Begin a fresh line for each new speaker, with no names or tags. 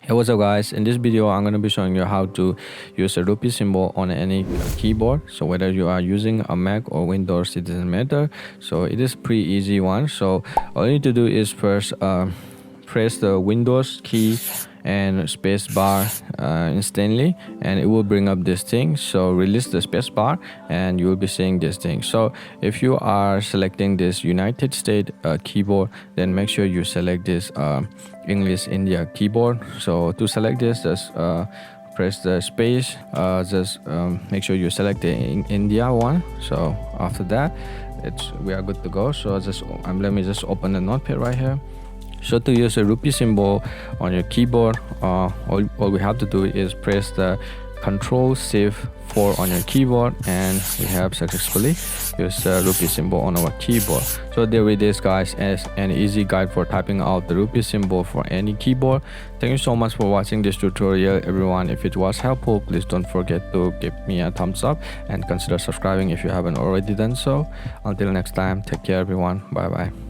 Hey, what's up guys? In this video I'm going to be showing you how to use a rupee symbol on any keyboard. So whether you are using a Mac or Windows, it doesn't matter. So it is pretty easy one. So all you need to do is first press the Windows key and space bar instantly, and it will bring up this thing. So release the space bar and you will be seeing this thing. So if you are selecting this United States keyboard, then make sure you select this English India keyboard. So to select this, just press the space, just make sure you select the India one. So after that, we are good to go. So let me just open the notepad right here. So to use a rupee symbol on your keyboard, all we have to do is press the Ctrl+Shift+4 on your keyboard, and we have successfully used the rupee symbol on our keyboard. So there it is guys, as an easy guide for typing out the rupee symbol for any keyboard. Thank you so much for watching this tutorial everyone. If it was helpful, please don't forget to give me a thumbs up and consider subscribing if you haven't already done so. Until next time, take care everyone. Bye bye.